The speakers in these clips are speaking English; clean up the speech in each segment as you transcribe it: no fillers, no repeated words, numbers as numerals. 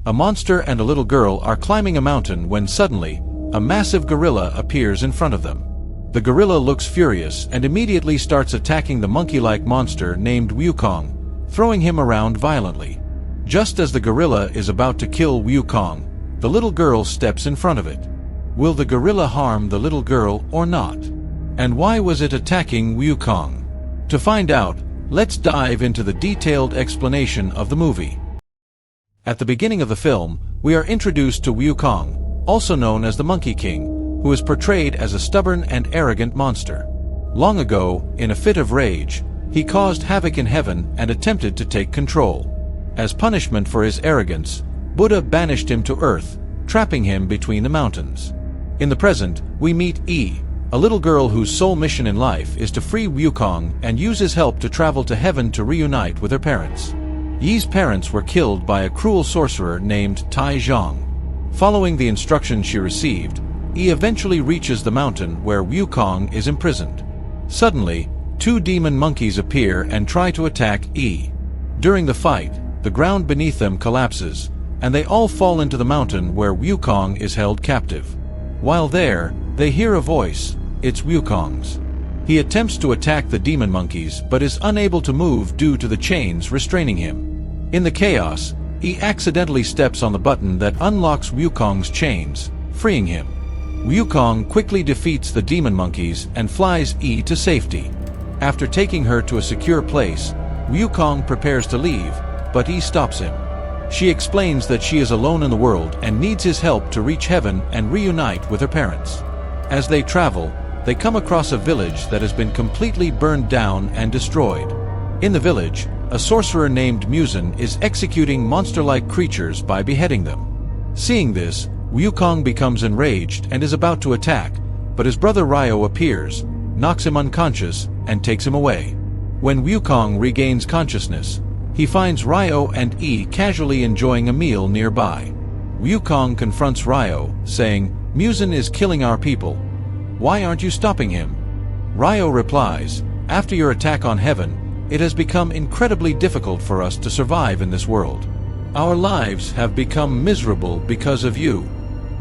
A monster and a little girl are climbing a mountain when suddenly, a massive gorilla appears in front of them. The gorilla looks furious and immediately starts attacking the monkey-like monster named Wukong, throwing him around violently. Just as the gorilla is about to kill Wukong, the little girl steps in front of it. Will the gorilla harm the little girl or not? And why was it attacking Wukong? To find out, let's dive into the detailed explanation of the movie. At the beginning of the film, we are introduced to Wukong, also known as the Monkey King, who is portrayed as a stubborn and arrogant monster. Long ago, in a fit of rage, he caused havoc in heaven and attempted to take control. As punishment for his arrogance, Buddha banished him to earth, trapping him between the mountains. In the present, we meet Yi, a little girl whose sole mission in life is to free Wukong and use his help to travel to heaven to reunite with her parents. Yi's parents were killed by a cruel sorcerer named Tai Zhang. Following the instructions she received, Yi eventually reaches the mountain where Wukong is imprisoned. Suddenly, two demon monkeys appear and try to attack Yi. During the fight, the ground beneath them collapses, and they all fall into the mountain where Wukong is held captive. While there, they hear a voice. It's Wukong's. He attempts to attack the demon monkeys but is unable to move due to the chains restraining him. In the chaos, he accidentally steps on the button that unlocks Wukong's chains, freeing him. Wukong quickly defeats the demon monkeys and flies Yi to safety. After taking her to a secure place, Wukong prepares to leave, but Yi stops him. She explains that she is alone in the world and needs his help to reach heaven and reunite with her parents. As they travel, they come across a village that has been completely burned down and destroyed. In the village, a sorcerer named Muzin is executing monster-like creatures by beheading them. Seeing this, Wukong becomes enraged and is about to attack, but his brother Ryo appears, knocks him unconscious, and takes him away. When Wukong regains consciousness, he finds Ryo and Yi casually enjoying a meal nearby. Wukong confronts Ryo, saying, "Muzin is killing our people. Why aren't you stopping him?" Ryo replies, "After your attack on heaven, it has become incredibly difficult for us to survive in this world. Our lives have become miserable because of you."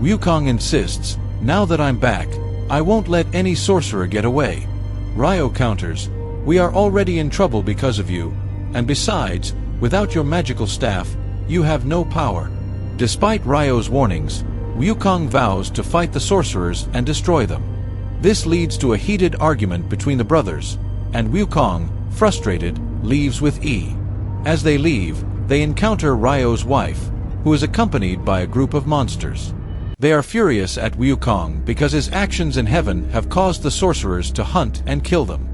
Wukong insists, "Now that I'm back, I won't let any sorcerer get away." Ryo counters, "We are already in trouble because of you, and besides, without your magical staff, you have no power." Despite Ryo's warnings, Wukong vows to fight the sorcerers and destroy them. This leads to a heated argument between the brothers, and Wukong, frustrated, leaves with Yi. As they leave, they encounter Ryo's wife, who is accompanied by a group of monsters. They are furious at Wukong because his actions in heaven have caused the sorcerers to hunt and kill them.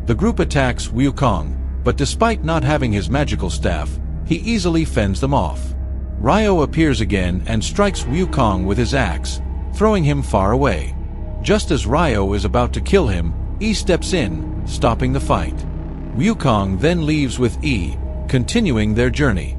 The group attacks Wukong, but despite not having his magical staff, he easily fends them off. Ryo appears again and strikes Wukong with his axe, throwing him far away. Just as Ryo is about to kill him, Yi steps in, stopping the fight. Wukong then leaves with Yi, continuing their journey.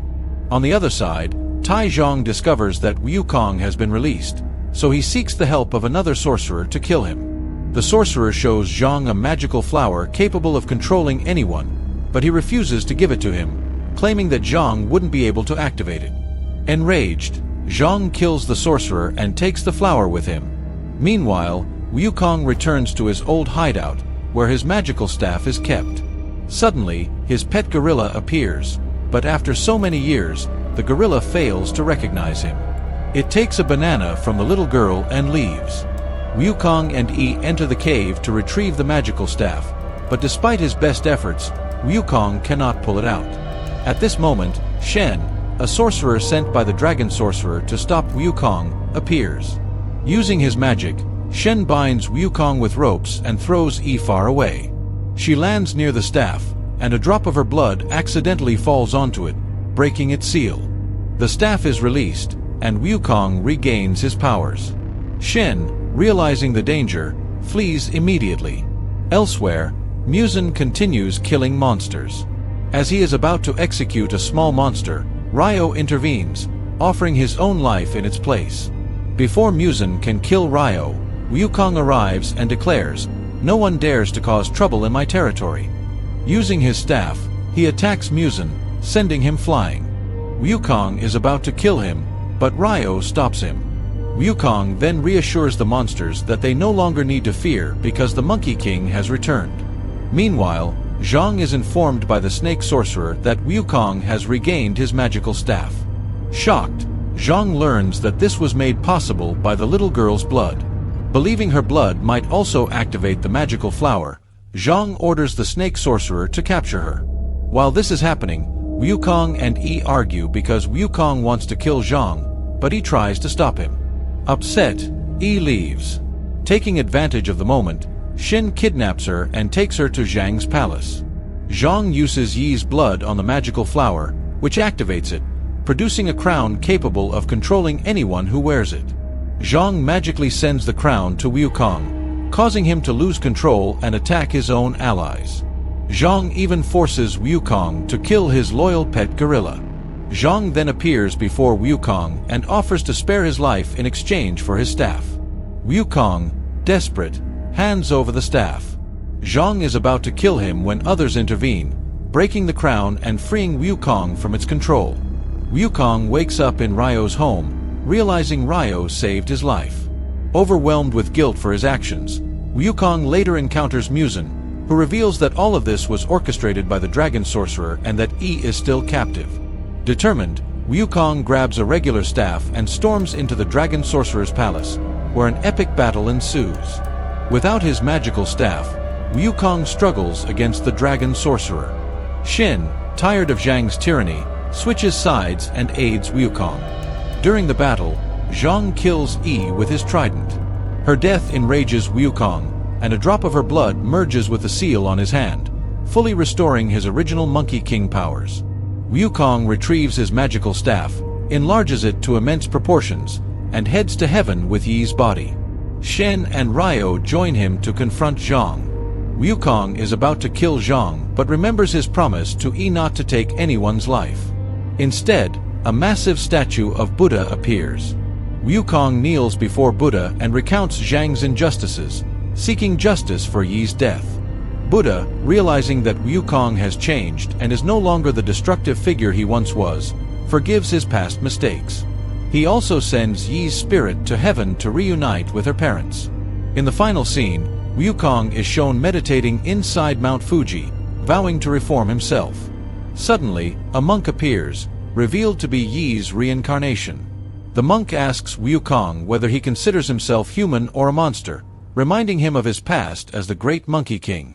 On the other side, Tai Zhang discovers that Wukong has been released, so he seeks the help of another sorcerer to kill him. The sorcerer shows Zhang a magical flower capable of controlling anyone, but he refuses to give it to him, claiming that Zhang wouldn't be able to activate it. Enraged, Zhang kills the sorcerer and takes the flower with him. Meanwhile, Wukong returns to his old hideout, where his magical staff is kept. Suddenly, his pet gorilla appears, but after so many years, the gorilla fails to recognize him. It takes a banana from the little girl and leaves. Wukong and Yi enter the cave to retrieve the magical staff, but despite his best efforts, Wukong cannot pull it out. At this moment, Shen, a sorcerer sent by the dragon sorcerer to stop Wukong, appears. Using his magic, Shen binds Wukong with ropes and throws Yi far away. She lands near the staff, and a drop of her blood accidentally falls onto it, breaking its seal. The staff is released, and Wukong regains his powers. Shen, realizing the danger, flees immediately. Elsewhere, Muzin continues killing monsters. As he is about to execute a small monster, Ryo intervenes, offering his own life in its place. Before Muzin can kill Ryo, Wukong arrives and declares, "No one dares to cause trouble in my territory." Using his staff, he attacks Muzin, sending him flying. Wukong is about to kill him, but Ryo stops him. Wukong then reassures the monsters that they no longer need to fear because the Monkey King has returned. Meanwhile, Zhang is informed by the snake sorcerer that Wukong has regained his magical staff. Shocked, Zhang learns that this was made possible by the little girl's blood. Believing her blood might also activate the magical flower, Zhang orders the snake sorcerer to capture her. While this is happening, Wukong and Yi argue because Wukong wants to kill Zhang, but he tries to stop him. Upset, Yi leaves. Taking advantage of the moment, Xin kidnaps her and takes her to Zhang's palace. Zhang uses Yi's blood on the magical flower, which activates it, producing a crown capable of controlling anyone who wears it. Zhang magically sends the crown to Wukong, causing him to lose control and attack his own allies. Zhang even forces Wukong to kill his loyal pet gorilla. Zhang then appears before Wukong and offers to spare his life in exchange for his staff. Wukong, desperate, hands over the staff. Zhang is about to kill him when others intervene, breaking the crown and freeing Wukong from its control. Wukong wakes up in Ryo's home, realizing Ryo saved his life. Overwhelmed with guilt for his actions, Wukong later encounters Muzan, who reveals that all of this was orchestrated by the dragon sorcerer and that Yi is still captive. Determined, Wukong grabs a regular staff and storms into the dragon sorcerer's palace, where an epic battle ensues. Without his magical staff, Wukong struggles against the dragon sorcerer. Xin, tired of Zhang's tyranny, switches sides and aids Wukong. During the battle, Zhang kills Yi with his trident. Her death enrages Wukong, and a drop of her blood merges with the seal on his hand, fully restoring his original Monkey King powers. Wukong retrieves his magical staff, enlarges it to immense proportions, and heads to heaven with Yi's body. Shen and Ryo join him to confront Zhang. Wukong is about to kill Zhang but remembers his promise to Yi not to take anyone's life. Instead, a massive statue of Buddha appears. Wukong kneels before Buddha and recounts Zhang's injustices, seeking justice for Yi's death. Buddha, realizing that Wukong has changed and is no longer the destructive figure he once was, forgives his past mistakes. He also sends Yi's spirit to heaven to reunite with her parents. In the final scene, Wukong is shown meditating inside Mount Fuji, vowing to reform himself. Suddenly, a monk appears, revealed to be Yi's reincarnation. The monk asks Wukong whether he considers himself human or a monster, reminding him of his past as the Great Monkey King.